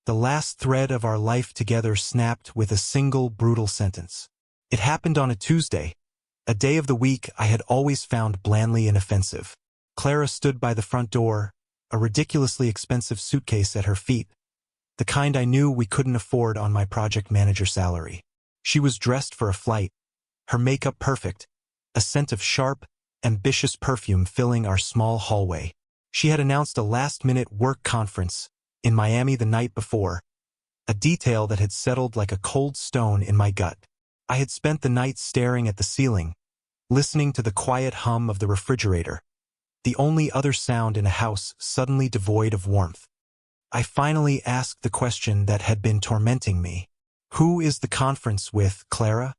The last thread of our life together snapped with a single brutal sentence. It happened on a Tuesday, a day of the week I had always found blandly inoffensive. Clara stood by the front door, a ridiculously expensive suitcase at her feet, the kind I knew we couldn't afford on my project manager salary. She was dressed for a flight, her makeup perfect, a scent of sharp, ambitious perfume filling our small hallway. She had announced a last-minute work conference in Miami the night before, a detail that had settled like a cold stone in my gut. I had spent the night staring at the ceiling, listening to the quiet hum of the refrigerator, the only other sound in a house suddenly devoid of warmth. I finally asked the question that had been tormenting me. Who is the conference with, Clara?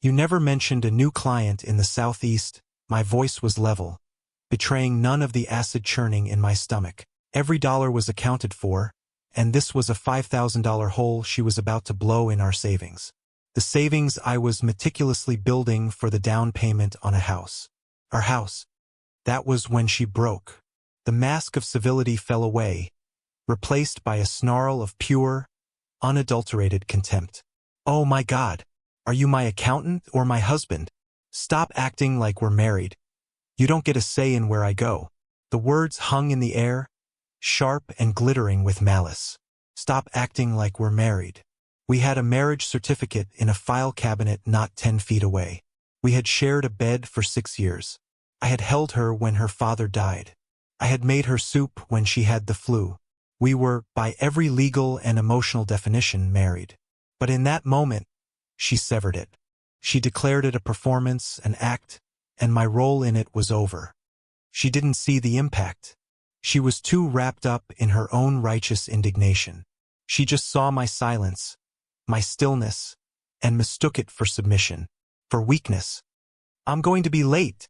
You never mentioned a new client in the Southeast. My voice was level, betraying none of the acid churning in my stomach. Every dollar was accounted for, and this was a $5,000 hole she was about to blow in our savings. The savings I was meticulously building for the down payment on a house. Our house. That was when she broke. The mask of civility fell away, replaced by a snarl of pure, unadulterated contempt. Oh my God, are you my accountant or my husband? Stop acting like we're married. You don't get a say in where I go. The words hung in the air, sharp and glittering with malice. Stop acting like we're married. We had a marriage certificate in a file cabinet not 10 feet away. We had shared a bed for 6 years. I had held her when her father died. I had made her soup when she had the flu. We were, by every legal and emotional definition, married. But in that moment, she severed it. She declared it a performance, an act, and my role in it was over. She didn't see the impact. She was too wrapped up in her own righteous indignation. She just saw my silence, my stillness, and mistook it for submission, for weakness. I'm going to be late,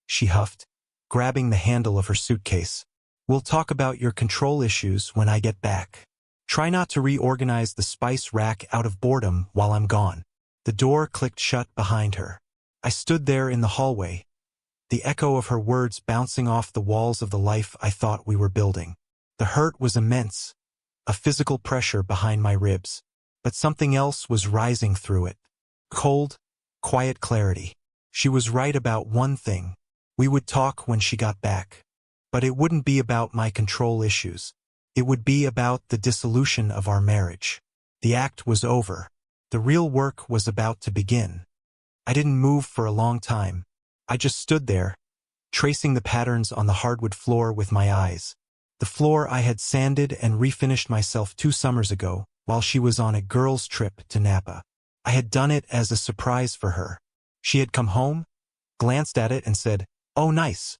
she huffed, grabbing the handle of her suitcase. We'll talk about your control issues when I get back. Try not to reorganize the spice rack out of boredom while I'm gone. The door clicked shut behind her. I stood there in the hallway, the echo of her words bouncing off the walls of the life I thought we were building. The hurt was immense, a physical pressure behind my ribs, but something else was rising through it. Cold, quiet clarity. She was right about one thing. We would talk when she got back. But it wouldn't be about my control issues. It would be about the dissolution of our marriage. The act was over. The real work was about to begin. I didn't move for a long time. I just stood there, tracing the patterns on the hardwood floor with my eyes. The floor I had sanded and refinished myself 2 summers ago while she was on a girls' trip to Napa. I had done it as a surprise for her. She had come home, glanced at it and said, "Oh, nice,"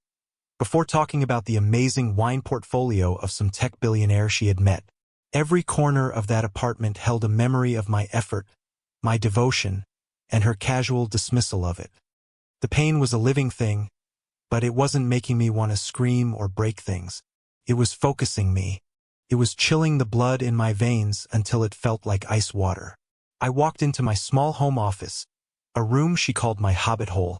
before talking about the amazing wine portfolio of some tech billionaire she had met. Every corner of that apartment held a memory of my effort, my devotion, and her casual dismissal of it. The pain was a living thing, but it wasn't making me want to scream or break things. It was focusing me. It was chilling the blood in my veins until it felt like ice water. I walked into my small home office, a room she called my hobbit hole,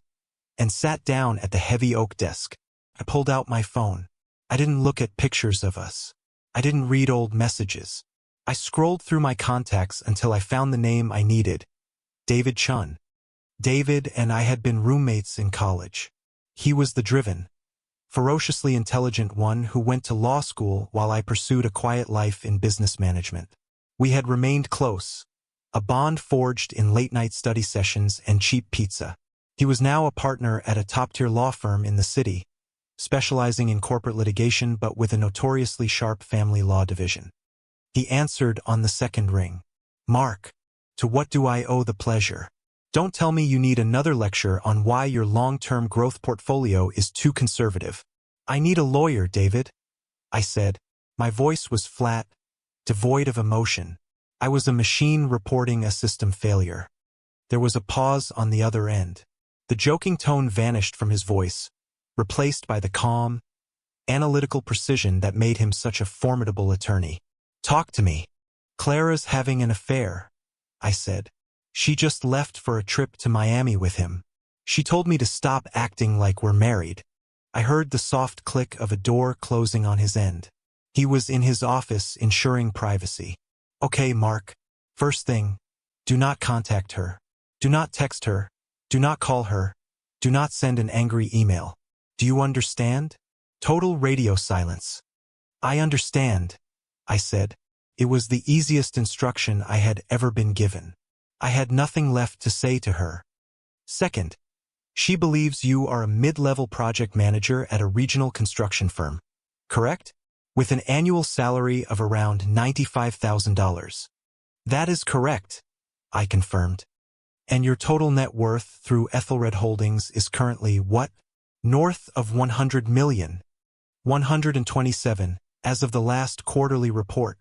and sat down at the heavy oak desk. I pulled out my phone. I didn't look at pictures of us. I didn't read old messages. I scrolled through my contacts until I found the name I needed. David Chun. David and I had been roommates in college. He was the driven, ferociously intelligent one who went to law school while I pursued a quiet life in business management. We had remained close, a bond forged in late-night study sessions and cheap pizza. He was now a partner at a top-tier law firm in the city, specializing in corporate litigation but with a notoriously sharp family law division. He answered on the second ring. "Mark, to what do I owe the pleasure? Don't tell me you need another lecture on why your long-term growth portfolio is too conservative." "I need a lawyer, David," I said. My voice was flat, devoid of emotion. I was a machine reporting a system failure. There was a pause on the other end. The joking tone vanished from his voice, replaced by the calm, analytical precision that made him such a formidable attorney. "Talk to me." "Clara's having an affair," I said. "She just left for a trip to Miami with him. She told me to stop acting like we're married." I heard the soft click of a door closing on his end. He was in his office ensuring privacy. Okay, Mark. First thing, do not contact her. Do not text her. Do not call her. Do not send an angry email. Do you understand? Total radio silence. I understand, I said. It was the easiest instruction I had ever been given. I had nothing left to say to her. Second, she believes you are a mid-level project manager at a regional construction firm, correct? With an annual salary of around $95,000. That is correct, I confirmed. And your total net worth through Ethelred Holdings is currently what? North of 100 million. 127, as of the last quarterly report,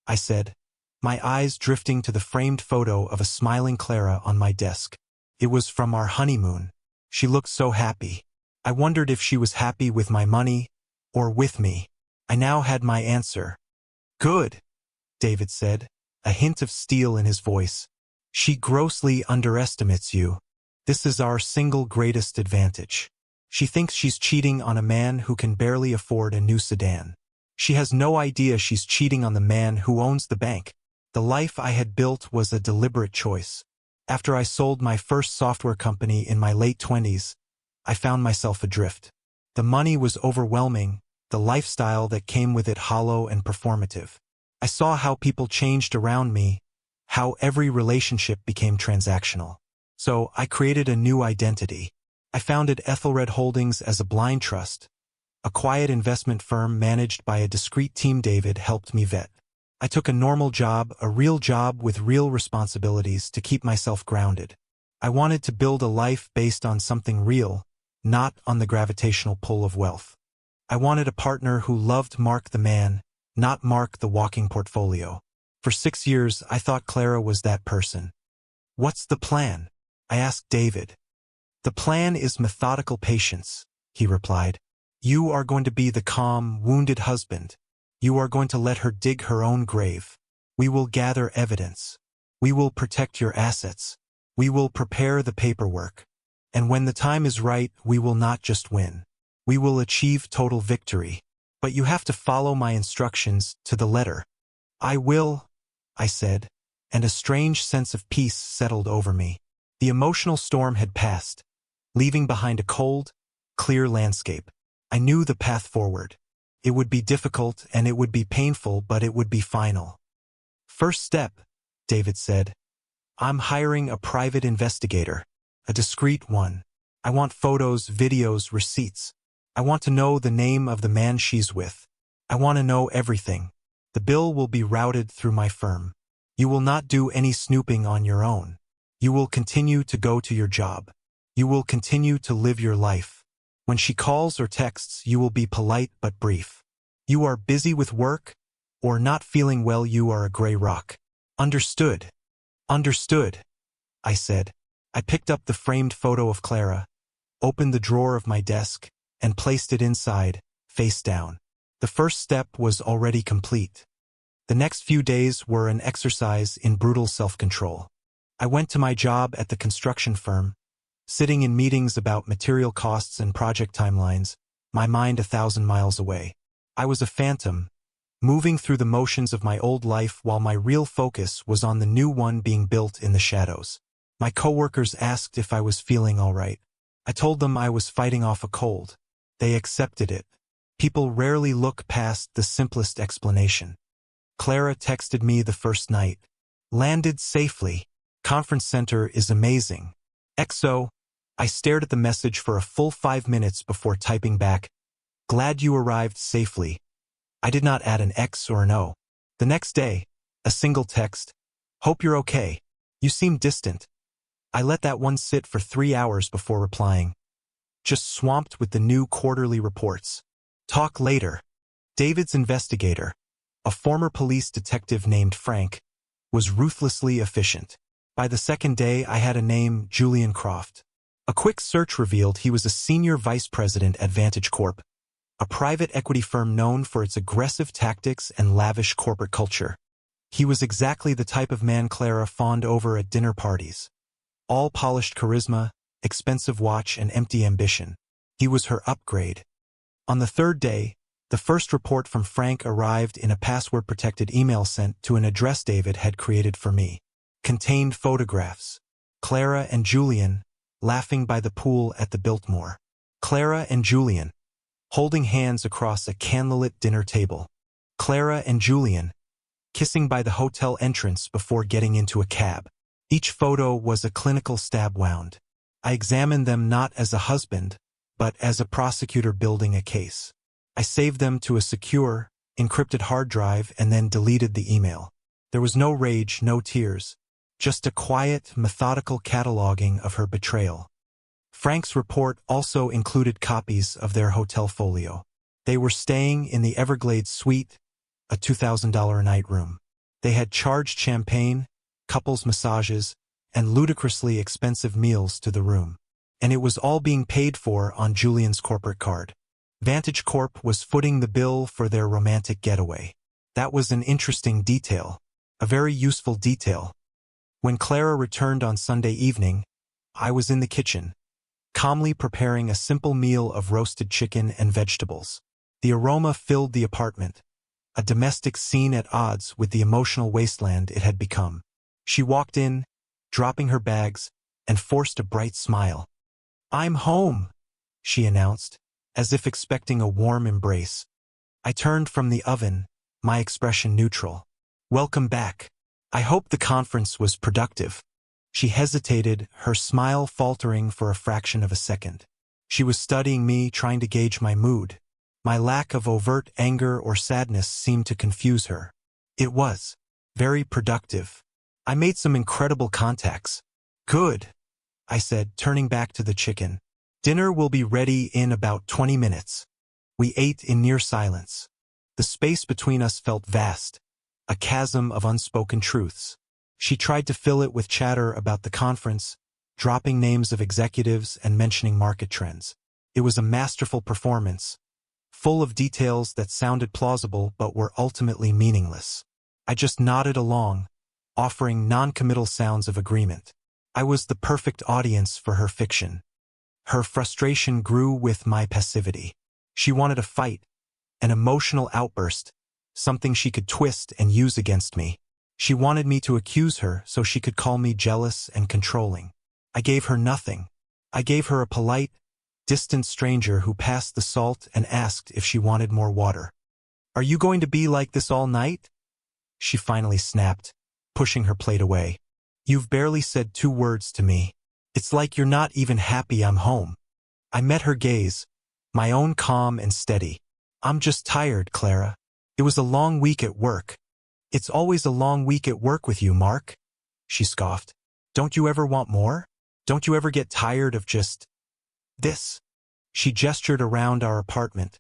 I said, my eyes drifting to the framed photo of a smiling Clara on my desk. It was from our honeymoon. She looked so happy. I wondered if she was happy with my money or with me. I now had my answer. Good, David said, a hint of steel in his voice. She grossly underestimates you. This is our single greatest advantage. She thinks she's cheating on a man who can barely afford a new sedan. She has no idea she's cheating on the man who owns the bank. The life I had built was a deliberate choice. After I sold my first software company in my late 20s, I found myself adrift. The money was overwhelming, the lifestyle that came with it hollow and performative. I saw how people changed around me, how every relationship became transactional. So I created a new identity. I founded Ethelred Holdings as a blind trust, a quiet investment firm managed by a discreet team David helped me vet. I took a normal job, a real job with real responsibilities to keep myself grounded. I wanted to build a life based on something real, not on the gravitational pull of wealth. I wanted a partner who loved Mark the man, not Mark the walking portfolio. For 6 years, I thought Clara was that person. What's the plan? I asked David. The plan is methodical patience, he replied. You are going to be the calm, wounded husband. You are going to let her dig her own grave. We will gather evidence. We will protect your assets. We will prepare the paperwork. And when the time is right, we will not just win. We will achieve total victory. But you have to follow my instructions to the letter. I will, I said, and a strange sense of peace settled over me. The emotional storm had passed, leaving behind a cold, clear landscape. I knew the path forward. It would be difficult and it would be painful, but it would be final. First step, David said. I'm hiring a private investigator, a discreet one. I want photos, videos, receipts. I want to know the name of the man she's with. I want to know everything. The bill will be routed through my firm. You will not do any snooping on your own. You will continue to go to your job. You will continue to live your life. When she calls or texts, you will be polite but brief. You are busy with work, or not feeling well, you are a gray rock. Understood. Understood, I said. I picked up the framed photo of Clara, opened the drawer of my desk, and placed it inside, face down. The first step was already complete. The next few days were an exercise in brutal self-control. I went to my job at the construction firm, sitting in meetings about material costs and project timelines, my mind 1,000 miles away. I was a phantom, moving through the motions of my old life while my real focus was on the new one being built in the shadows. My coworkers asked if I was feeling all right. I told them I was fighting off a cold. They accepted it. People rarely look past the simplest explanation. Clara texted me the first night. Landed safely. Conference center is amazing. XO. I stared at the message for a full 5 minutes before typing back, glad you arrived safely. I did not add an X or an O. The next day, a single text, hope you're okay. You seem distant. I let that one sit for 3 hours before replying, just swamped with the new quarterly reports. Talk later. David's investigator, a former police detective named Frank, was ruthlessly efficient. By the second day, I had a name, Julian Croft. A quick search revealed he was a senior vice president at Vantage Corp, a private equity firm known for its aggressive tactics and lavish corporate culture. He was exactly the type of man Clara fawned over at dinner parties. All polished charisma, expensive watch, and empty ambition. He was her upgrade. On the third day, The first report from Frank arrived in a password-protected email sent to an address David had created for me. Contained photographs. Clara and Julian, laughing by the pool at the Biltmore. Clara and Julian, holding hands across a candlelit dinner table. Clara and Julian, kissing by the hotel entrance before getting into a cab. Each photo was a clinical stab wound. I examined them not as a husband, but as a prosecutor building a case. I saved them to a secure, encrypted hard drive and then deleted the email. There was no rage, no tears, just a quiet, methodical cataloging of her betrayal. Frank's report also included copies of their hotel folio. They were staying in the Everglades suite, a $2,000 a night room. They had charged champagne, couples massages, and ludicrously expensive meals to the room. And it was all being paid for on Julian's corporate card. Vantage Corp was footing the bill for their romantic getaway. That was an interesting detail, a very useful detail. When Clara returned on Sunday evening, I was in the kitchen, calmly preparing a simple meal of roasted chicken and vegetables. The aroma filled the apartment, a domestic scene at odds with the emotional wasteland it had become. She walked in, dropping her bags, and forced a bright smile. "I'm home," she announced, as if expecting a warm embrace. I turned from the oven, my expression neutral. "Welcome back. I hope the conference was productive." She hesitated, her smile faltering for a fraction of a second. She was studying me, trying to gauge my mood. My lack of overt anger or sadness seemed to confuse her. "It was very productive. I made some incredible contacts." "Good," I said, turning back to the chicken. "Dinner will be ready in about 20 minutes. We ate in near silence. The space between us felt vast, a chasm of unspoken truths. She tried to fill it with chatter about the conference, dropping names of executives and mentioning market trends. It was a masterful performance, full of details that sounded plausible but were ultimately meaningless. I just nodded along, offering non-committal sounds of agreement. I was the perfect audience for her fiction. Her frustration grew with my passivity. She wanted a fight, an emotional outburst, something she could twist and use against me. She wanted me to accuse her so she could call me jealous and controlling. I gave her nothing. I gave her a polite, distant stranger who passed the salt and asked if she wanted more water. "Are you going to be like this all night?" she finally snapped, pushing her plate away. "You've barely said 2 words to me. It's like you're not even happy I'm home." I met her gaze, my own calm and steady. "I'm just tired, Clara. It was a long week at work." "It's always a long week at work with you, Mark," she scoffed. "Don't you ever want more? Don't you ever get tired of just this?" She gestured around our apartment,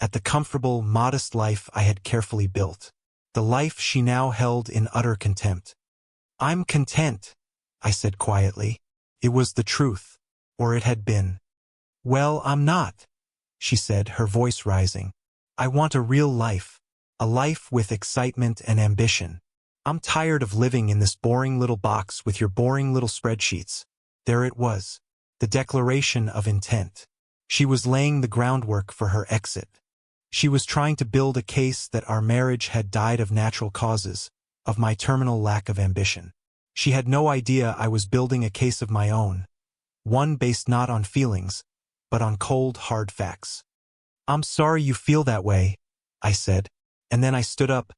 at the comfortable, modest life I had carefully built. The life she now held in utter contempt. "I'm content," I said quietly. It was the truth, or it had been. "Well, I'm not," she said, her voice rising. "I want a real life, a life with excitement and ambition. I'm tired of living in this boring little box with your boring little spreadsheets." There it was, the declaration of intent. She was laying the groundwork for her exit. She was trying to build a case that our marriage had died of natural causes, of my terminal lack of ambition. She had no idea I was building a case of my own, one based not on feelings, but on cold, hard facts. "I'm sorry you feel that way," I said, and then I stood up,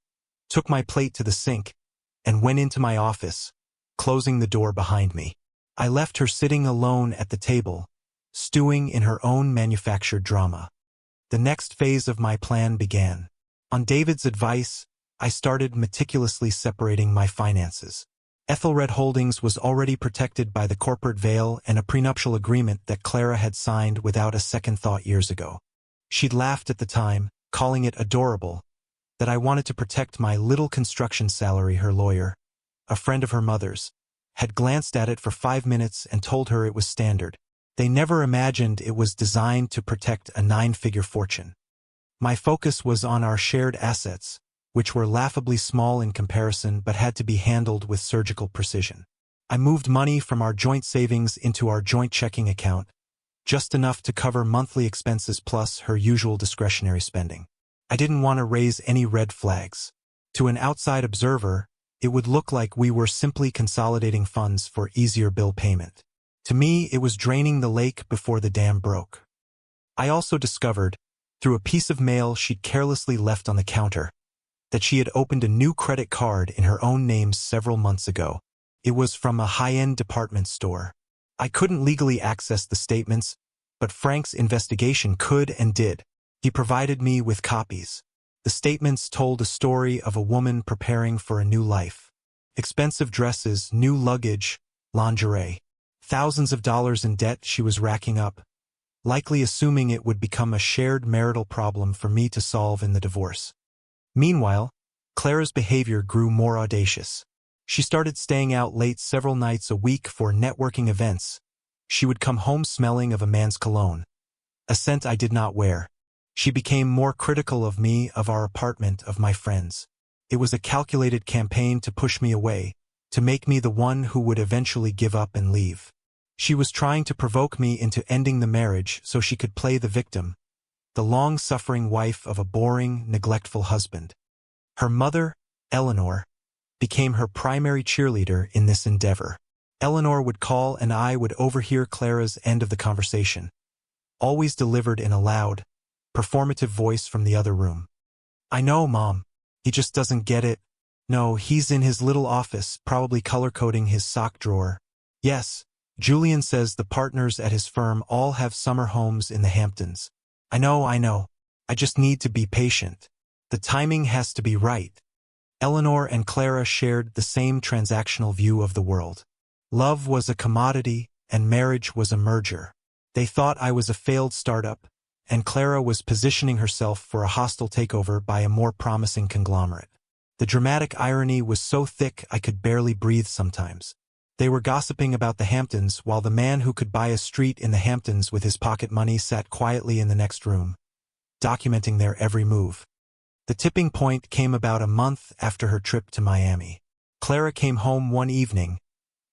took my plate to the sink, and went into my office, closing the door behind me. I left her sitting alone at the table, stewing in her own manufactured drama. The next phase of my plan began. On David's advice, I started meticulously separating my finances. Ethelred Holdings was already protected by the corporate veil and a prenuptial agreement that Clara had signed without a second thought years ago. She'd laughed at the time, calling it adorable, that I wanted to protect my little construction salary. Her lawyer, a friend of her mother's, had glanced at it for 5 minutes and told her it was standard. They never imagined it was designed to protect a 9-figure fortune. My focus was on our shared assets, which were laughably small in comparison but had to be handled with surgical precision. I moved money from our joint savings into our joint checking account, just enough to cover monthly expenses plus her usual discretionary spending. I didn't want to raise any red flags. To an outside observer, it would look like we were simply consolidating funds for easier bill payment. To me, it was draining the lake before the dam broke. I also discovered, through a piece of mail she'd carelessly left on the counter, that she had opened a new credit card in her own name several months ago. It was from a high-end department store. I couldn't legally access the statements, but Frank's investigation could and did. He provided me with copies. The statements told a story of a woman preparing for a new life. Expensive dresses, new luggage, lingerie. Thousands of dollars in debt she was racking up, likely assuming it would become a shared marital problem for me to solve in the divorce. Meanwhile, Clara's behavior grew more audacious. She started staying out late several nights a week for networking events. She would come home smelling of a man's cologne, a scent I did not wear. She became more critical of me, of our apartment, of my friends. It was a calculated campaign to push me away, to make me the one who would eventually give up and leave. She was trying to provoke me into ending the marriage so she could play the victim, the long-suffering wife of a boring, neglectful husband. Her mother, Eleanor, became her primary cheerleader in this endeavor. Eleanor would call and I would overhear Clara's end of the conversation, always delivered in a loud, performative voice from the other room. "I know, Mom. He just doesn't get it. No, he's in his little office, probably color-coding his sock drawer. Yes, Julian says the partners at his firm all have summer homes in the Hamptons. I know. I just need to be patient. The timing has to be right." Eleanor and Clara shared the same transactional view of the world. Love was a commodity, and marriage was a merger. They thought I was a failed startup, and Clara was positioning herself for a hostile takeover by a more promising conglomerate. The dramatic irony was so thick I could barely breathe sometimes. They were gossiping about the Hamptons while the man who could buy a street in the Hamptons with his pocket money sat quietly in the next room, documenting their every move. The tipping point came about a month after her trip to Miami. Clara came home one evening,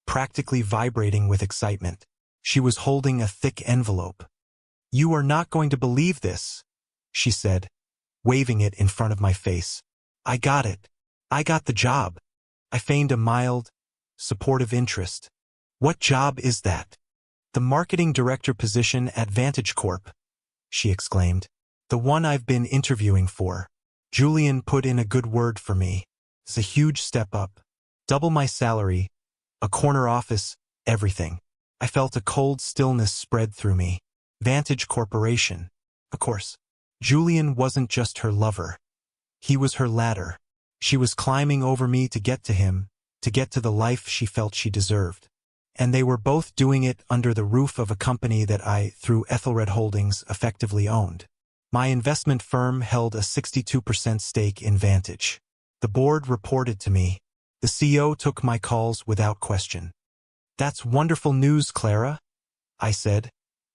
practically vibrating with excitement. She was holding a thick envelope. "You are not going to believe this," she said, waving it in front of my face. "I got it. I got the job." I feigned a mild, supportive interest. "What job is that?" "The marketing director position at Vantage Corp," she exclaimed. "The one I've been interviewing for. Julian put in a good word for me. It's a huge step up. Double my salary, a corner office, everything." I felt a cold stillness spread through me. Vantage Corporation. Of course. Julian wasn't just her lover. He was her ladder. She was climbing over me to get to him, to get to the life she felt she deserved. And they were both doing it under the roof of a company that I, through Ethelred Holdings, effectively owned. My investment firm held a 62% stake in Vantage. The board reported to me. The CEO took my calls without question. "That's wonderful news, Clara," I said,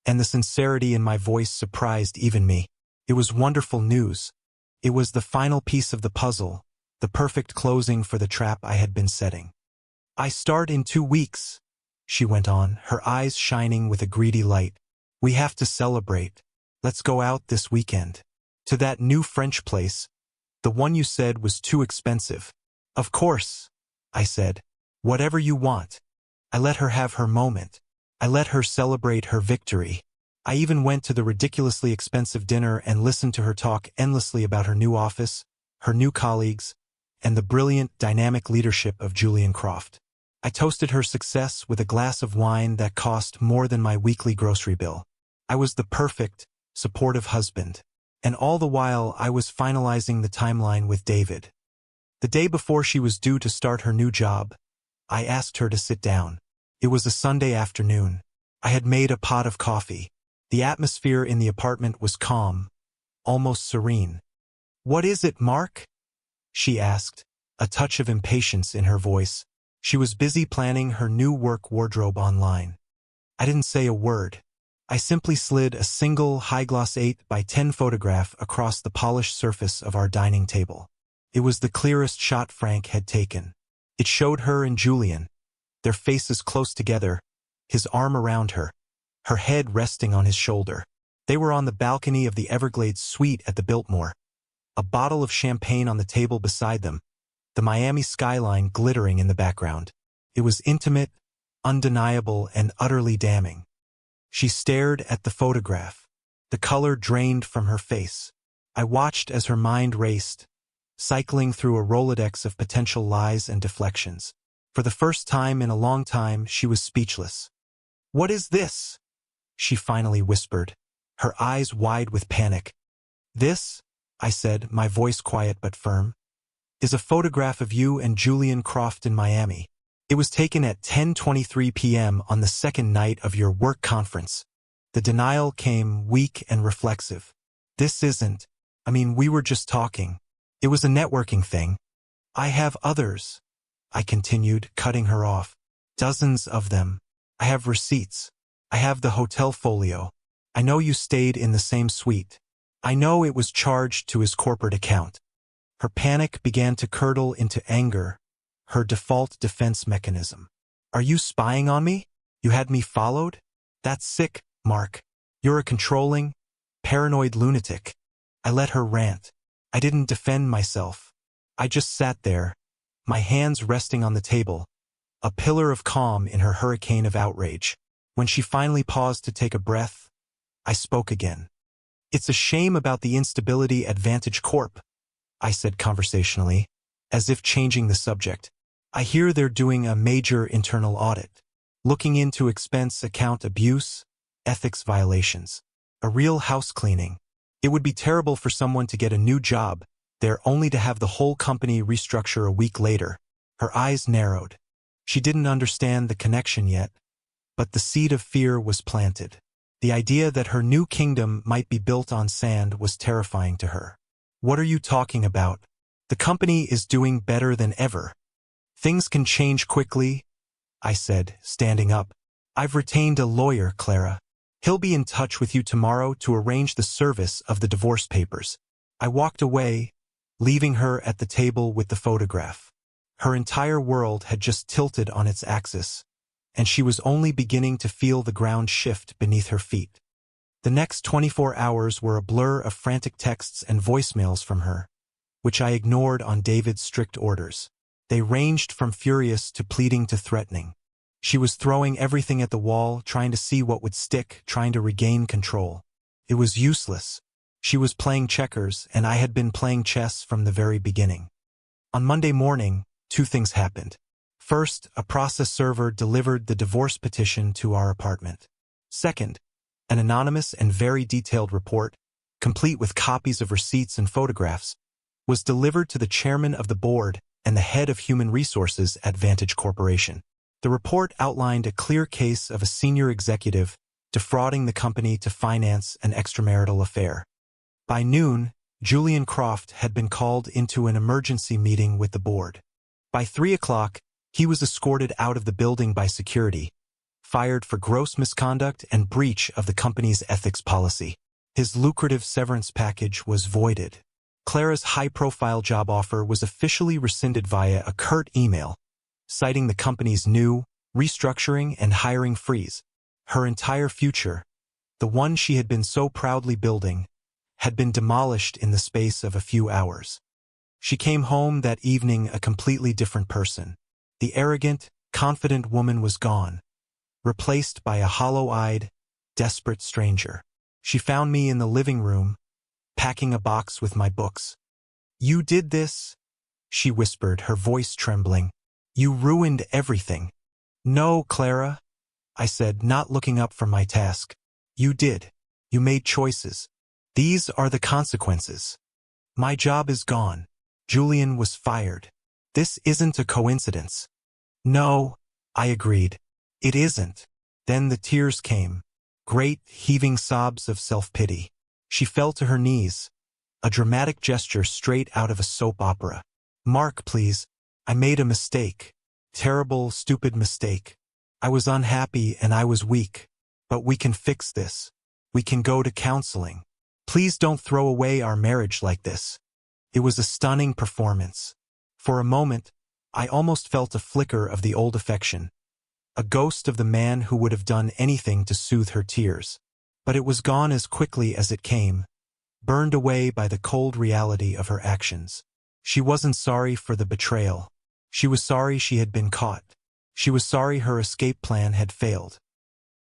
and the sincerity in my voice surprised even me. It was wonderful news. It was the final piece of the puzzle, the perfect closing for the trap I had been setting. "I start in 2 weeks," she went on, her eyes shining with a greedy light. "We have to celebrate. Let's go out this weekend. To that new French place, the one you said was too expensive." "Of course," I said. "Whatever you want." I let her have her moment. I let her celebrate her victory. I even went to the ridiculously expensive dinner and listened to her talk endlessly about her new office, her new colleagues, and the brilliant, dynamic leadership of Julian Croft. I toasted her success with a glass of wine that cost more than my weekly grocery bill. I was the perfect, supportive husband. And all the while I was finalizing the timeline with David. The day before she was due to start her new job, I asked her to sit down. It was a Sunday afternoon. I had made a pot of coffee. The atmosphere in the apartment was calm, almost serene. "What is it, Mark?" she asked, a touch of impatience in her voice. She was busy planning her new work wardrobe online. I didn't say a word. I simply slid a single high-gloss 8x10 photograph across the polished surface of our dining table. It was the clearest shot Frank had taken. It showed her and Julian, their faces close together, his arm around her head resting on his shoulder. They were on the balcony of the Everglades suite at the Biltmore, a bottle of champagne on the table beside them, the Miami skyline glittering in the background. It was intimate, undeniable, and utterly damning. She stared at the photograph. The color drained from her face. I watched as her mind raced, cycling through a Rolodex of potential lies and deflections. For the first time in a long time, she was speechless. "What is this?" she finally whispered, her eyes wide with panic. "This," I said, my voice quiet but firm, "is a photograph of you and Julian Croft in Miami. It was taken at 10:23 p.m. on the second night of your work conference." The denial came weak and reflexive. We were just talking. It was a networking thing. I have others," I continued, cutting her off. "Dozens of them. I have receipts. I have the hotel folio. I know you stayed in the same suite. I know it was charged to his corporate account." Her panic began to curdle into anger, her default defense mechanism. "Are you spying on me? You had me followed? That's sick, Mark. You're a controlling, paranoid lunatic." I let her rant. I didn't defend myself. I just sat there, my hands resting on the table, a pillar of calm in her hurricane of outrage. When she finally paused to take a breath, I spoke again. "It's a shame about the instability at Vantage Corp," I said conversationally, as if changing the subject. "I hear they're doing a major internal audit, looking into expense account abuse, ethics violations, a real house cleaning. It would be terrible for someone to get a new job there only to have the whole company restructure a week later." Her eyes narrowed. She didn't understand the connection yet, but the seed of fear was planted. The idea that her new kingdom might be built on sand was terrifying to her. "What are you talking about? The company is doing better than ever. Things can change quickly," I said, standing up. "I've retained a lawyer, Clara. He'll be in touch with you tomorrow to arrange the service of the divorce papers." I walked away, leaving her at the table with the photograph. Her entire world had just tilted on its axis, and she was only beginning to feel the ground shift beneath her feet. The next 24 hours were a blur of frantic texts and voicemails from her, which I ignored on David's strict orders. They ranged from furious to pleading to threatening. She was throwing everything at the wall, trying to see what would stick, trying to regain control. It was useless. She was playing checkers, and I had been playing chess from the very beginning. On Monday morning, two things happened. First, a process server delivered the divorce petition to our apartment. Second, an anonymous and very detailed report, complete with copies of receipts and photographs, was delivered to the chairman of the board and the head of human resources at Vantage Corporation. The report outlined a clear case of a senior executive defrauding the company to finance an extramarital affair. By noon, Julian Croft had been called into an emergency meeting with the board. By 3 o'clock, he was escorted out of the building by security, fired for gross misconduct and breach of the company's ethics policy. His lucrative severance package was voided. Clara's high-profile job offer was officially rescinded via a curt email, citing the company's new restructuring and hiring freeze. Her entire future, the one she had been so proudly building, had been demolished in the space of a few hours. She came home that evening a completely different person. The arrogant, confident woman was gone, replaced by a hollow-eyed, desperate stranger. She found me in the living room, packing a box with my books. "You did this?" she whispered, her voice trembling. "You ruined everything." "No, Clara," I said, not looking up from my task. "You did. You made choices. These are the consequences. My job is gone. Julian was fired. This isn't a coincidence." "No," I agreed. "It isn't." Then the tears came, great, heaving sobs of self-pity. She fell to her knees, a dramatic gesture straight out of a soap opera. "Mark, please. I made a mistake. Terrible, stupid mistake. I was unhappy and I was weak. But we can fix this. We can go to counseling. Please don't throw away our marriage like this." It was a stunning performance. For a moment, I almost felt a flicker of the old affection, a ghost of the man who would have done anything to soothe her tears. But it was gone as quickly as it came, burned away by the cold reality of her actions. She wasn't sorry for the betrayal. She was sorry she had been caught. She was sorry her escape plan had failed.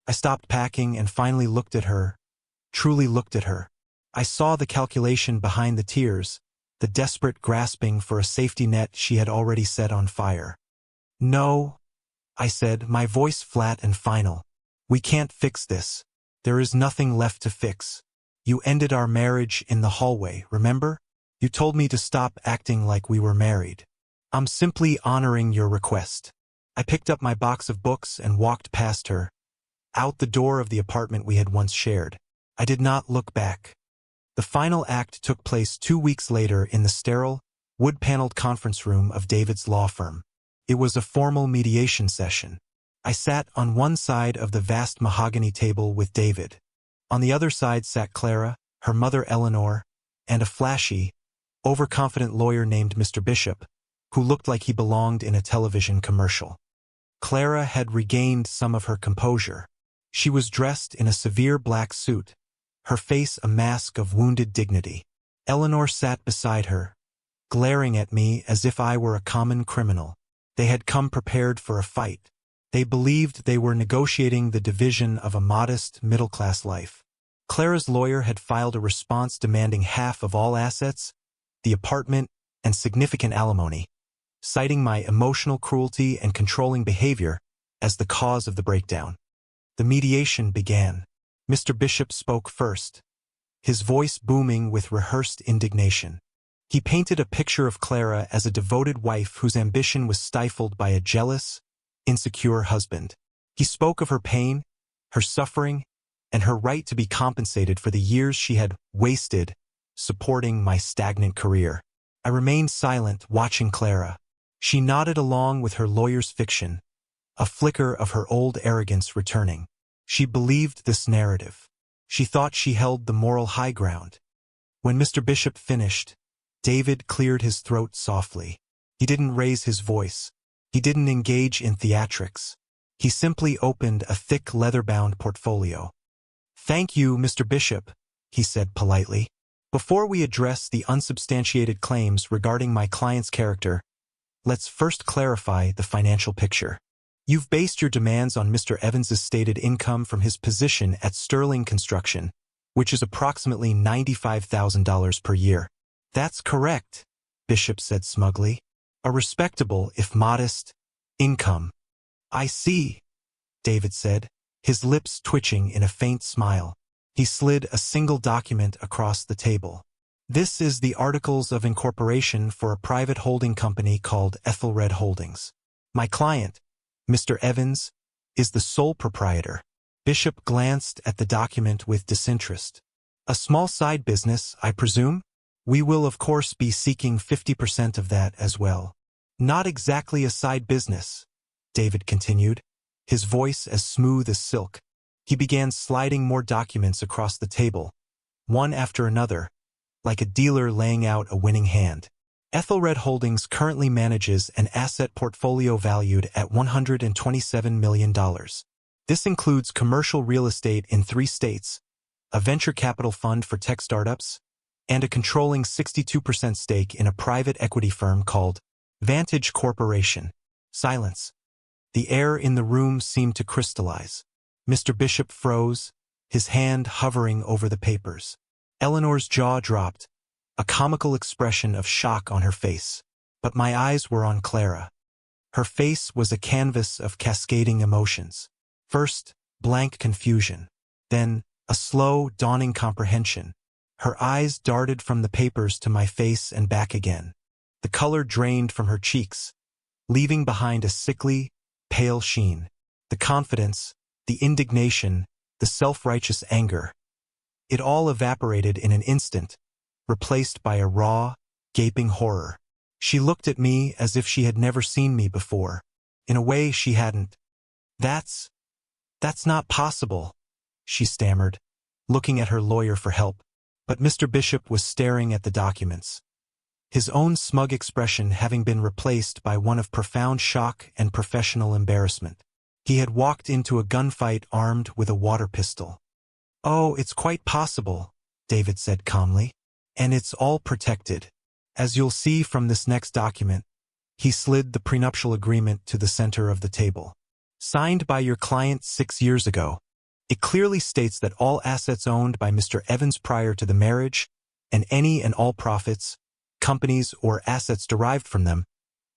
I stopped packing and finally looked at her, truly looked at her. I saw the calculation behind the tears, the desperate grasping for a safety net she had already set on fire. "No," I said, my voice flat and final. "We can't fix this. There is nothing left to fix. You ended our marriage in the hallway, remember? You told me to stop acting like we were married. I'm simply honoring your request." I picked up my box of books and walked past her, out the door of the apartment we had once shared. I did not look back. The final act took place 2 weeks later in the sterile, wood-paneled conference room of David's law firm. It was a formal mediation session. I sat on one side of the vast mahogany table with David. On the other side sat Clara, her mother Eleanor, and a flashy, overconfident lawyer named Mr. Bishop, who looked like he belonged in a television commercial. Clara had regained some of her composure. She was dressed in a severe black suit, her face a mask of wounded dignity. Eleanor sat beside her, glaring at me as if I were a common criminal. They had come prepared for a fight. They believed they were negotiating the division of a modest, middle-class life. Clara's lawyer had filed a response demanding half of all assets, the apartment, and significant alimony, citing my emotional cruelty and controlling behavior as the cause of the breakdown. The mediation began. Mr. Bishop spoke first, his voice booming with rehearsed indignation. He painted a picture of Clara as a devoted wife whose ambition was stifled by a jealous, insecure husband. He spoke of her pain, her suffering, and her right to be compensated for the years she had wasted supporting my stagnant career. I remained silent, watching Clara. She nodded along with her lawyer's fiction, a flicker of her old arrogance returning. She believed this narrative. She thought she held the moral high ground. When Mr. Bishop finished, David cleared his throat softly. He didn't raise his voice. He didn't engage in theatrics. He simply opened a thick leather-bound portfolio. "Thank you, Mr. Bishop," he said politely. "Before we address the unsubstantiated claims regarding my client's character, let's first clarify the financial picture. You've based your demands on Mr. Evans's stated income from his position at Sterling Construction, which is approximately $95,000 per year." "That's correct," Bishop said smugly. "A respectable, if modest, income." "I see," David said, his lips twitching in a faint smile. He slid a single document across the table. "This is the Articles of Incorporation for a private holding company called Ethelred Holdings. My client, Mr. Evans, is the sole proprietor." Bishop glanced at the document with disinterest. "A small side business, I presume? We will of course be seeking 50% of that as well." "Not exactly a side business," David continued, his voice as smooth as silk. He began sliding more documents across the table, one after another, like a dealer laying out a winning hand. "Ethelred Holdings currently manages an asset portfolio valued at $127 million. This includes commercial real estate in 3 states, a venture capital fund for tech startups, and a controlling 62% stake in a private equity firm called Vantage Corporation." Silence. The air in the room seemed to crystallize. Mr. Bishop froze, his hand hovering over the papers. Eleanor's jaw dropped, a comical expression of shock on her face. But my eyes were on Clara. Her face was a canvas of cascading emotions. First, blank confusion. Then, a slow, dawning comprehension. Her eyes darted from the papers to my face and back again. The color drained from her cheeks, leaving behind a sickly, pale sheen. The confidence, the indignation, the self-righteous anger. It all evaporated in an instant, replaced by a raw, gaping horror. She looked at me as if she had never seen me before. In a way she hadn't. That's not possible," she stammered, looking at her lawyer for help. But Mr. Bishop was staring at the documents, his own smug expression having been replaced by one of profound shock and professional embarrassment. He had walked into a gunfight armed with a water pistol. "Oh, it's quite possible," David said calmly. And it's all protected. As you'll see from this next document, he slid the prenuptial agreement to the center of the table. Signed by your client 6 years ago, it clearly states that all assets owned by Mr. Evans prior to the marriage, and any and all profits, companies, or assets derived from them,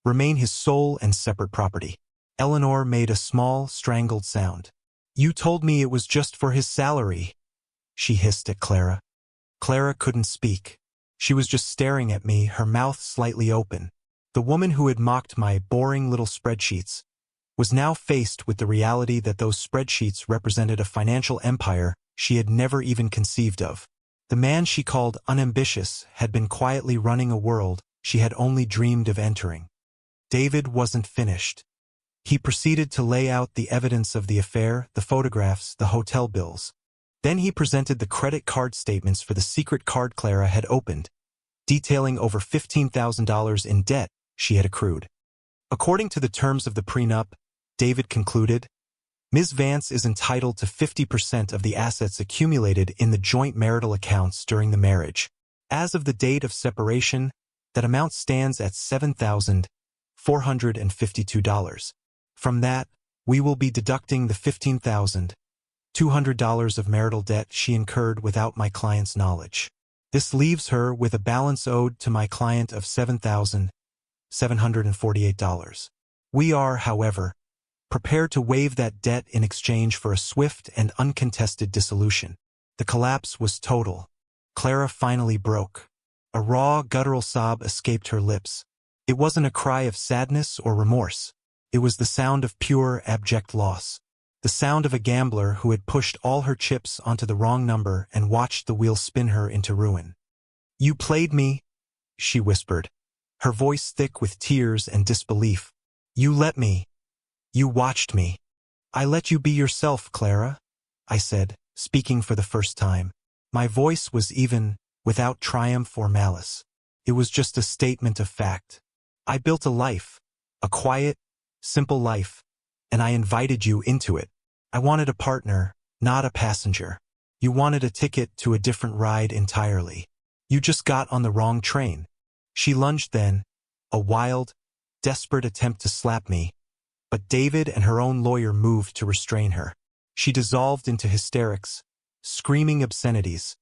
remain his sole and separate property. Eleanor made a small, strangled sound. You told me it was just for his salary, she hissed at Clara. Clara couldn't speak. She was just staring at me, her mouth slightly open. The woman who had mocked my boring little spreadsheets was now faced with the reality that those spreadsheets represented a financial empire she had never even conceived of. The man she called unambitious had been quietly running a world she had only dreamed of entering. David wasn't finished. He proceeded to lay out the evidence of the affair, the photographs, the hotel bills. Then he presented the credit card statements for the secret card Clara had opened, detailing over $15,000 in debt she had accrued. According to the terms of the prenup, David concluded, Ms. Vance is entitled to 50% of the assets accumulated in the joint marital accounts during the marriage. As of the date of separation, that amount stands at $7,452. From that, we will be deducting the $15,200 of marital debt she incurred without my client's knowledge. This leaves her with a balance owed to my client of $7,748. We are, however, prepared to waive that debt in exchange for a swift and uncontested dissolution. The collapse was total. Clara finally broke. A raw, guttural sob escaped her lips. It wasn't a cry of sadness or remorse. It was the sound of pure, abject loss. The sound of a gambler who had pushed all her chips onto the wrong number and watched the wheel spin her into ruin. You played me, she whispered, her voice thick with tears and disbelief. You let me. You watched me. I let you be yourself, Clara, I said, speaking for the first time. My voice was even, without triumph or malice. It was just a statement of fact. I built a life, a quiet, simple life, and I invited you into it. I wanted a partner, not a passenger. You wanted a ticket to a different ride entirely. You just got on the wrong train. She lunged then, a wild, desperate attempt to slap me, but David and her own lawyer moved to restrain her. She dissolved into hysterics, screaming obscenities,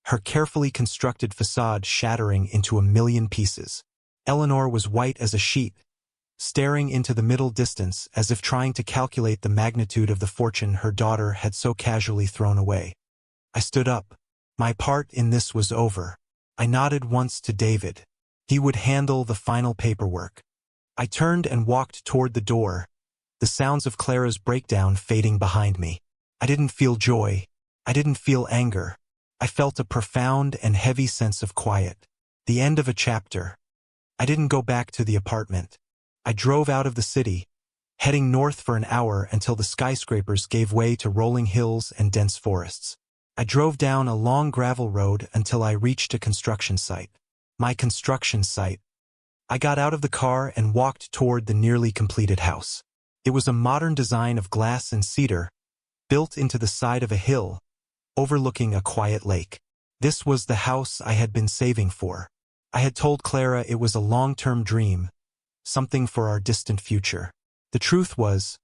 her carefully constructed facade shattering into a million pieces. Eleanor was white as a sheet, staring into the middle distance as if trying to calculate the magnitude of the fortune her daughter had so casually thrown away. I stood up. My part in this was over. I nodded once to David. He would handle the final paperwork. I turned and walked toward the door, the sounds of Clara's breakdown fading behind me. I didn't feel joy. I didn't feel anger. I felt a profound and heavy sense of quiet. The end of a chapter. I didn't go back to the apartment. I drove out of the city, heading north for an hour until the skyscrapers gave way to rolling hills and dense forests. I drove down a long gravel road until I reached a construction site. My construction site. I got out of the car and walked toward the nearly completed house. It was a modern design of glass and cedar, built into the side of a hill, overlooking a quiet lake. This was the house I had been saving for. I had told Clara it was a long-term dream, something for our distant future. The truth was,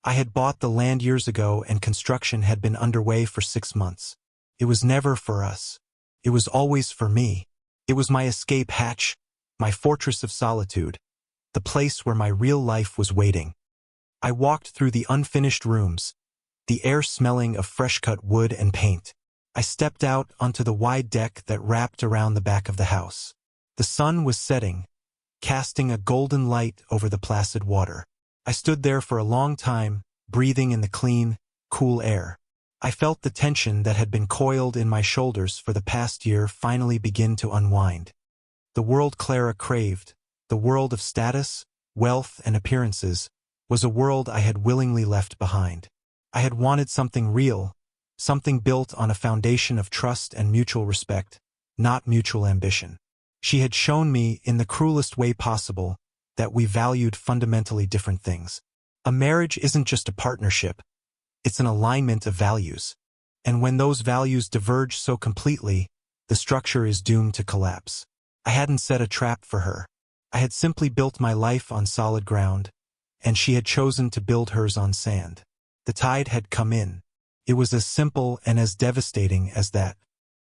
I had bought the land years ago and construction had been underway for 6 months. It was never for us. It was always for me. It was my escape hatch, my fortress of solitude, the place where my real life was waiting. I walked through the unfinished rooms, the air smelling of fresh-cut wood and paint. I stepped out onto the wide deck that wrapped around the back of the house. The sun was setting, casting a golden light over the placid water. I stood there for a long time, breathing in the clean, cool air. I felt the tension that had been coiled in my shoulders for the past year finally begin to unwind. The world Clara craved, the world of status, wealth, and appearances, was a world I had willingly left behind. I had wanted something real, something built on a foundation of trust and mutual respect, not mutual ambition. She had shown me, in the cruelest way possible, that we valued fundamentally different things. A marriage isn't just a partnership, it's an alignment of values. And when those values diverge so completely, The structure is doomed to collapse. I hadn't set a trap for her. I had simply built my life on solid ground, and she had chosen to build hers on sand. The tide had come in. It was as simple and as devastating as that.